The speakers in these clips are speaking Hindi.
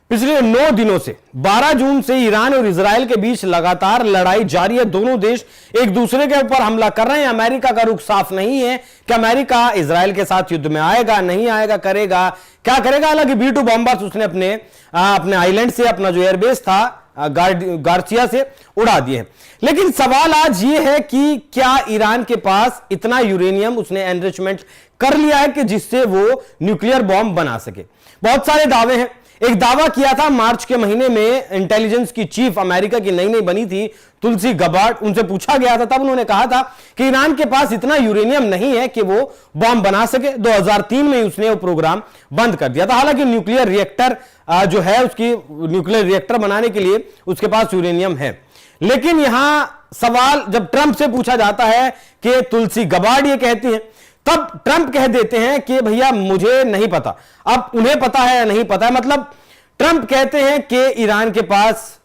पिछले 9 दिनों से 12 जून से ईरान और इजराइल के बीच लगातार लड़ाई जारी है। दोनों देश एक दूसरे के ऊपर हमला कर रहे हैं। अमेरिका का रुख साफ नहीं है कि अमेरिका इजराइल के साथ युद्ध में आएगा, नहीं आएगा, करेगा, क्या करेगा। हालांकि B-2 बॉम्बर्स उसने अपने आइलैंड से, अपना जो एयरबेस था गार्सिया से उड़ा दिए। लेकिन सवाल आज ये है कि क्या ईरान के पास इतना यूरेनियम उसने एनरिचमेंट कर लिया है कि जिससे वो न्यूक्लियर बॉम्ब बना सके। बहुत सारे दावे हैं। एक दावा किया था मार्च के महीने में, इंटेलिजेंस की चीफ अमेरिका की नई बनी थी तुलसी गबार्ड, उनसे पूछा गया था, तब उन्होंने कहा था कि ईरान के पास इतना यूरेनियम नहीं है कि वो बॉम्ब बना सके। 2003 में उसने वो प्रोग्राम बंद कर दिया था। हालांकि न्यूक्लियर रिएक्टर जो है, उसकी न्यूक्लियर रिएक्टर बनाने के लिए उसके पास यूरेनियम है। लेकिन यहां सवाल जब ट्रंप से पूछा जाता है कि तुलसी गबार्ड ये कहती है, तब ट्रंप कह देते हैं कि भैया मुझे नहीं पता। अब उन्हें पता है या नहीं पता है, मतलब ट्रंप कहते हैं कि ईरान के पास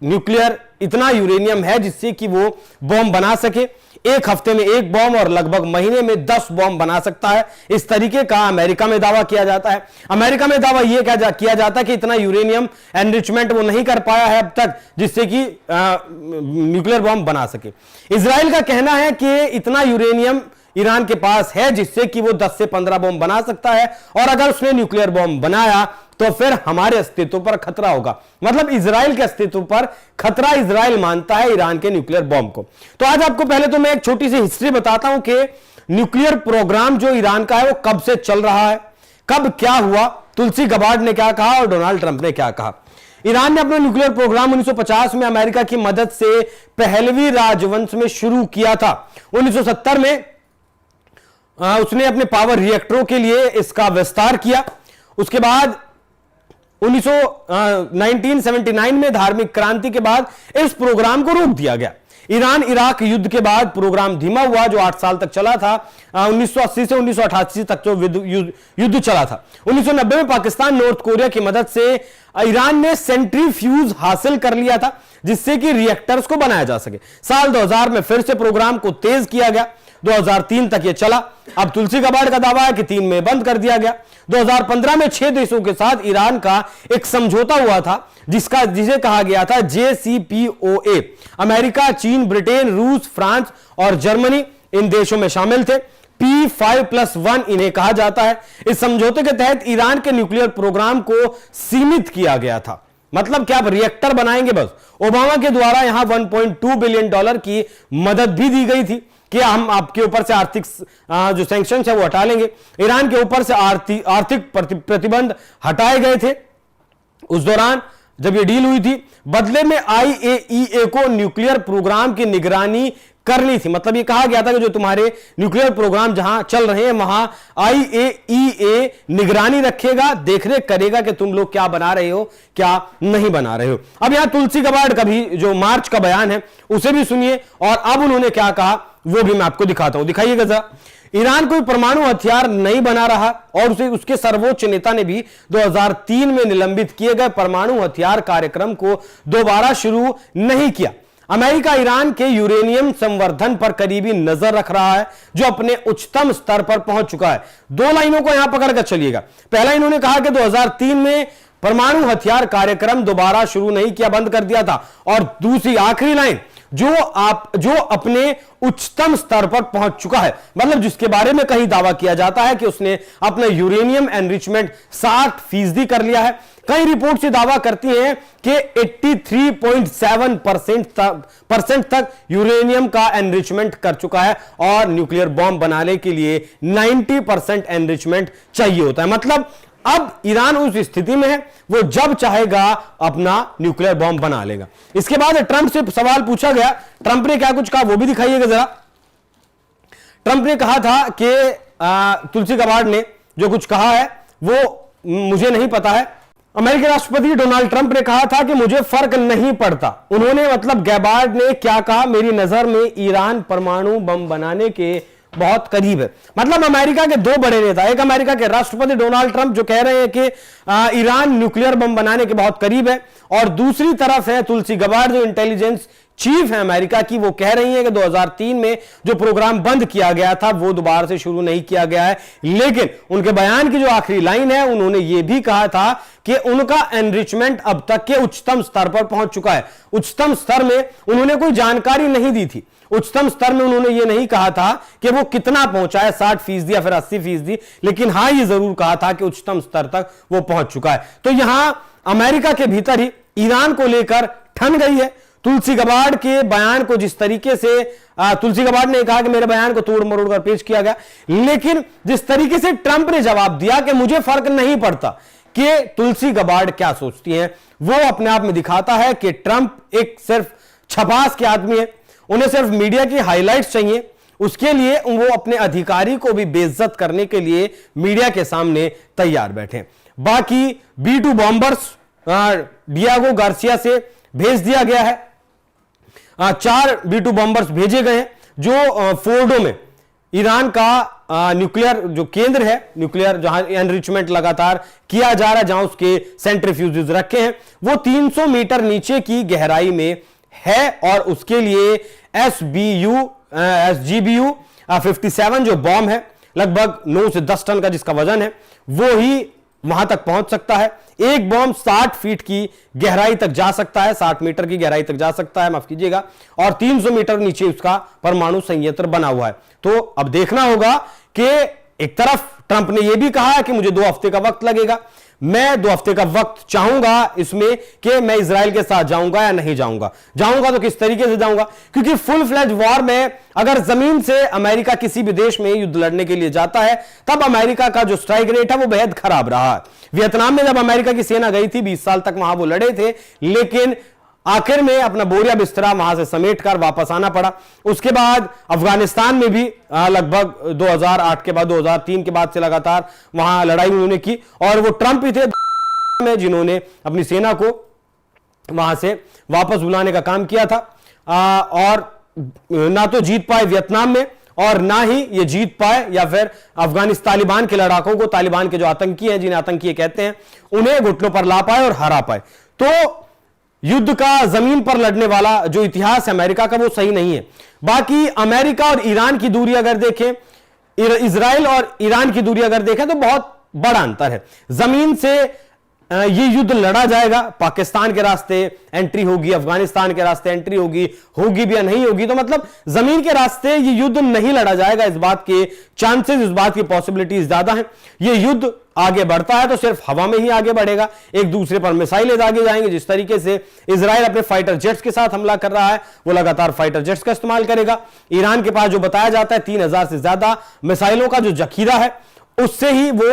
न्यूक्लियर इतना यूरेनियम है जिससे कि वो बॉम्ब बना सके। एक हफ्ते में एक बॉम्ब और लगभग महीने में 10 बॉम्ब बना सकता है। इस तरीके का अमेरिका में दावा किया जाता है। अमेरिका में दावा यह किया जाता है कि इतना यूरेनियम एनरिचमेंट वो नहीं कर पाया है अब तक जिससे कि न्यूक्लियर बॉम्ब बना सके। इजराइल का कहना है कि इतना यूरेनियम ईरान के पास है जिससे कि वो 10 से 15 बॉम्ब बना सकता है, और अगर उसने न्यूक्लियर बॉम्ब बनाया तो फिर हमारे अस्तित्व पर खतरा होगा। मतलब इजराइल के अस्तित्व पर खतरा इजराइल मानता है ईरान के न्यूक्लियर बॉम्ब को। तो आज आपको पहले तो मैं एक छोटी सी हिस्ट्री बताता हूं कि न्यूक्लियर प्रोग्राम जो ईरान का है वो कब से चल रहा है, कब क्या हुआ, तुलसी गबार्ड ने क्या कहा और डोनाल्ड ट्रंप ने क्या कहा। ईरान ने अपना न्यूक्लियर प्रोग्राम 1950 में अमेरिका की मदद से पहलवी राजवंश में शुरू किया था। 1970 में उसने अपने पावर रिएक्टरों के लिए इसका विस्तार किया। उसके बाद 1979 में धार्मिक क्रांति के बाद इस प्रोग्राम को रोक दिया गया। ईरान इराक युद्ध के बाद प्रोग्राम धीमा हुआ जो 8 साल तक चला था। 1980 से 1988 तक जो युद्ध चला था। 1990 में पाकिस्तान नॉर्थ कोरिया की मदद से ईरान ने सेंट्रीफ्यूज हासिल कर लिया था जिससे कि रिएक्टर्स को बनाया जा सके। साल 2000 में फिर से प्रोग्राम को तेज किया गया। 2003 तक यह चला। अब तुलसी गबार्ड का दावा है कि 3 में बंद कर दिया गया। 2015 में 6 देशों के साथ ईरान का एक समझौता हुआ था जिसे कहा गया था JCPOA। अमेरिका, चीन, ब्रिटेन, रूस, फ्रांस और जर्मनी इन देशों में शामिल थे। P5+1 इन्हें कहा जाता है। इस समझौते के तहत ईरान के न्यूक्लियर प्रोग्राम को सीमित किया गया था। मतलब क्या, आप रिएक्टर बनाएंगे बस। ओबामा के द्वारा यहां $1.2 बिलियन की मदद भी दी गई थी कि हम आपके ऊपर से आर्थिक जो सैंक्शन है वो हटा लेंगे। ईरान के ऊपर से आर्थिक प्रतिबंध हटाए गए थे उस दौरान जब ये डील हुई थी। बदले में IAEA को न्यूक्लियर प्रोग्राम की निगरानी करनी थी। मतलब ये कहा गया था कि जो तुम्हारे न्यूक्लियर प्रोग्राम जहां चल रहे हैं वहां IAEA निगरानी रखेगा, देखरेख करेगा कि तुम लोग क्या बना रहे हो, क्या नहीं बना रहे हो। अब यहां तुलसी गबार्ड का भी जो मार्च का बयान है उसे भी सुनिए, और अब उन्होंने क्या कहा वो भी मैं आपको दिखाता हूं। दिखाइएगा जरा। ईरान कोई परमाणु हथियार नहीं बना रहा, और उसके सर्वोच्च नेता ने भी 2003 में निलंबित किए गए परमाणु हथियार कार्यक्रम को दोबारा शुरू नहीं किया। अमेरिका ईरान के यूरेनियम संवर्धन पर करीबी नजर रख रहा है जो अपने उच्चतम स्तर पर पहुंच चुका है। 2 लाइनों को यहां पकड़कर चलिएगा। पहला इन्होंने कहा कि 2003 में परमाणु हथियार कार्यक्रम दोबारा शुरू नहीं किया, बंद कर दिया था। और दूसरी आखिरी लाइन, जो अपने उच्चतम स्तर पर पहुंच चुका है, मतलब जिसके बारे में कहीं दावा किया जाता है कि उसने अपना यूरेनियम एनरिचमेंट 60% कर लिया है। कई रिपोर्ट से दावा करती हैं कि 83.7% तक यूरेनियम का एनरिचमेंट कर चुका है, और न्यूक्लियर बॉम्ब बनाने के लिए 90% एनरिचमेंट चाहिए होता है। मतलब अब ईरान उस स्थिति में है वो जब चाहेगा अपना न्यूक्लियर बॉम्ब बना लेगा। इसके बाद ट्रंप से सवाल पूछा गया, ट्रंप ने क्या कुछ कहा वो भी दिखाइएगा जरा। ट्रंप ने कहा था कि तुलसी गबार्ड ने जो कुछ कहा है वो मुझे नहीं पता है। अमेरिकी राष्ट्रपति डोनाल्ड ट्रंप ने कहा था कि मुझे फर्क नहीं पड़ता। उन्होंने, मतलब गबार्ड ने क्या कहा, मेरी नजर में ईरान परमाणु बम बनाने के बहुत करीब है। मतलब अमेरिका के 2 बड़े नेता, एक अमेरिका के राष्ट्रपति डोनाल्ड ट्रंप जो कह रहे हैं कि ईरान न्यूक्लियर बम बनाने के बहुत करीब है, और दूसरी तरफ है तुलसी गबार्ड जो इंटेलिजेंस चीफ है अमेरिका की, वो कह रही है कि 2003 में जो प्रोग्राम बंद किया गया था वो दोबारा से शुरू नहीं किया गया है। लेकिन उनके बयान की जो आखिरी लाइन है, उन्होंने यह भी कहा था कि उनका एनरिचमेंट अब तक के उच्चतम स्तर पर पहुंच चुका है। उच्चतम स्तर में उन्होंने कोई जानकारी नहीं दी थी। उच्चतम स्तर में उन्होंने यह नहीं कहा था कि वो कितना पहुंचा है, 60% या फिर 80%, लेकिन हां यह जरूर कहा था कि उच्चतम स्तर तक वो पहुंच चुका है। तो यहां अमेरिका के भीतर ही ईरान को लेकर ठन गई है। तुलसी गबार्ड के बयान को जिस तरीके से तुलसी गबार्ड ने कहा कि मेरे बयान को तोड़ मरोड़ कर पेश किया गया, लेकिन जिस तरीके से ट्रंप ने जवाब दिया कि मुझे फर्क नहीं पड़ता कि तुलसी गबार्ड क्या सोचती हैं, वो अपने आप में दिखाता है कि ट्रंप एक सिर्फ छपास के आदमी है। उन्हें सिर्फ मीडिया की हाइलाइट्स चाहिए, उसके लिए वो अपने अधिकारी को भी बेइज्जत करने के लिए मीडिया के सामने तैयार बैठे। बाकी B-2 बॉम्बर्स डियागो गार्सिया से भेज दिया गया है। 4 B-2 बॉम्बर्स भेजे गए हैं जो फोर्डो में ईरान का न्यूक्लियर जो केंद्र है, न्यूक्लियर जहां एनरिचमेंट लगातार किया जा रहा है, जहां उसके सेंट्रीफ्यूजेस रखे हैं, वो 300 मीटर नीचे की गहराई में है। और उसके लिए SGBU 57 जो बॉम्ब है, लगभग 9 से 10 टन का जिसका वजन है, वो ही वहां तक पहुंच सकता है। एक बॉम्ब 60 फीट की गहराई तक जा सकता है, 60 मीटर की गहराई तक जा सकता है, माफ कीजिएगा, और 300 मीटर नीचे उसका परमाणु संयंत्र बना हुआ है। तो अब देखना होगा कि एक तरफ ट्रंप ने यह भी कहा है कि मुझे 2 हफ्ते का वक्त लगेगा, मैं 2 हफ्ते का वक्त चाहूंगा इसमें कि मैं इजराइल के साथ जाऊंगा या नहीं जाऊंगा। जाऊंगा तो किस तरीके से जाऊंगा, क्योंकि फुल फ्लैज वॉर में अगर जमीन से अमेरिका किसी भी देश में युद्ध लड़ने के लिए जाता है, तब अमेरिका का जो स्ट्राइक रेट है वो बेहद खराब रहा है। वियतनाम में जब अमेरिका की सेना गई थी, 20 साल तक वहां वो लड़े थे, लेकिन आखिर में अपना बोरिया बिस्तरा वहां से समेट कर वापस आना पड़ा। उसके बाद अफगानिस्तान में भी लगभग 2008 के बाद, 2003 के बाद से लगातार वहां लड़ाई उन्होंने की, और वो ट्रंप ही थे में जिन्होंने अपनी सेना को वहां से वापस बुलाने का काम किया था। और ना तो जीत पाए वियतनाम में, और ना ही ये जीत पाए या फिर अफगानिस्तान तालिबान के लड़ाकों को, तालिबान के जो आतंकी हैं, जिन्हें आतंकी कहते हैं, उन्हें घुटनों पर ला पाए और हरा पाए। तो युद्ध का जमीन पर लड़ने वाला जो इतिहास है अमेरिका का, वो सही नहीं है। बाकी अमेरिका और ईरान की दूरी अगर देखें, इजराइल और ईरान की दूरी अगर देखें, तो बहुत बड़ा अंतर है। जमीन से ये युद्ध लड़ा जाएगा, पाकिस्तान के रास्ते एंट्री होगी, अफगानिस्तान के रास्ते एंट्री होगी भी या नहीं होगी, तो मतलब जमीन के रास्ते ये युद्ध नहीं लड़ा जाएगा। इस बात के चांसेस, इस बात की पॉसिबिलिटीज ज्यादा हैं। ये युद्ध आगे बढ़ता है तो सिर्फ हवा में ही आगे बढ़ेगा, एक दूसरे पर मिसाइलें दागे जाएंगे। जिस तरीके से इजराइल अपने फाइटर जेट्स के साथ हमला कर रहा है, वो लगातार फाइटर जेट्स का इस्तेमाल करेगा। ईरान के पास जो बताया जाता है 3000 से ज्यादा मिसाइलों का जो जखीरा है, उससे ही वो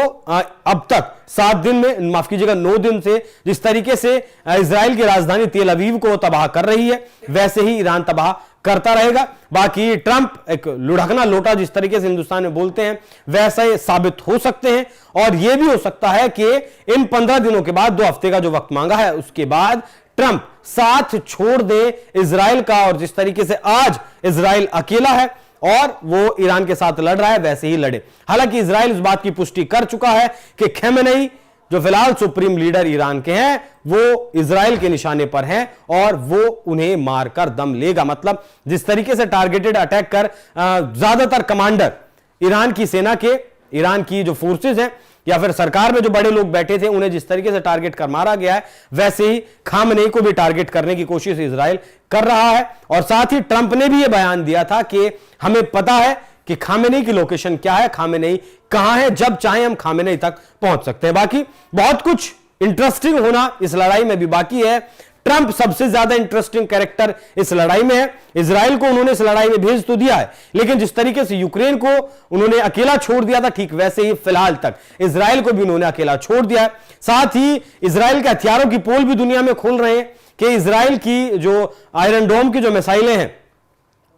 अब तक 7 दिन में, माफ कीजिएगा 9 दिन से, जिस तरीके से इजराइल की राजधानी तेल अवीव को तबाह कर रही है, वैसे ही ईरान तबाह करता रहेगा। बाकी ट्रंप एक लुढ़कना लोटा जिस तरीके से हिंदुस्तान में बोलते हैं, वैसा ये साबित हो सकते हैं। और यह भी हो सकता है कि इन 15 दिनों के बाद, 2 हफ्ते का जो वक्त मांगा है, उसके बाद ट्रंप साथ छोड़ दे इजराइल का। और जिस तरीके से आज इजराइल अकेला है और वो ईरान के साथ लड़ रहा है, वैसे ही लड़े। हालांकि इजराइल इस बात की पुष्टि कर चुका है कि खमेनेई जो फिलहाल सुप्रीम लीडर ईरान के हैं, वो इजराइल के निशाने पर हैं और वो उन्हें मारकर दम लेगा। मतलब जिस तरीके से टारगेटेड अटैक कर ज्यादातर कमांडर ईरान की सेना के, ईरान की जो फोर्सेस हैं या फिर सरकार में जो बड़े लोग बैठे थे, उन्हें जिस तरीके से टारगेट कर मारा गया है, वैसे ही खामनेई को भी टारगेट करने की कोशिश इजराइल कर रहा है। और साथ ही ट्रंप ने भी यह बयान दिया था कि हमें पता है कि खामेनेई की लोकेशन क्या है, खामेनेई कहां है, जब चाहे हम खामेनेई तक पहुंच सकते हैं। बाकी बहुत कुछ इंटरेस्टिंग होना इस लड़ाई में भी बाकी है। ट्रंप सबसे ज्यादा इंटरेस्टिंग कैरेक्टर इस लड़ाई में है। इजराइल को उन्होंने इस लड़ाई में भेज तो दिया है, लेकिन जिस तरीके से यूक्रेन को उन्होंने अकेला छोड़ दिया था, ठीक वैसे ही फिलहाल तक इजराइल को भी उन्होंने अकेला छोड़ दिया है। साथ ही इजराइल के हथियारों की पोल भी दुनिया में खुल रहे हैं कि इजराइल की जो आयरन डोम की जो मिसाइलें हैं,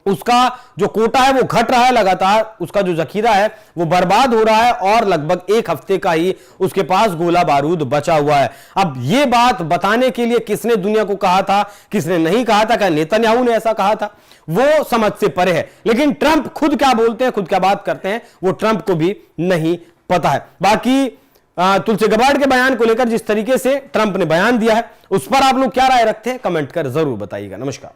उसका जो कोटा है वो घट रहा है लगातार, उसका जो जखीरा है वो बर्बाद हो रहा है और लगभग 1 हफ्ते का ही उसके पास गोला बारूद बचा हुआ है। अब ये बात बताने के लिए किसने दुनिया को कहा था, किसने नहीं कहा था, क्या नेतन्याहू ने ऐसा कहा था, वो समझ से परे है। लेकिन ट्रंप खुद क्या बोलते हैं, खुद क्या बात करते हैं, वो ट्रंप को भी नहीं पता है। बाकी तुलसी गबार्ड के बयान को लेकर जिस तरीके से ट्रंप ने बयान दिया है, उस पर आप लोग क्या राय रखते हैं, कमेंट कर जरूर बताइएगा। नमस्कार।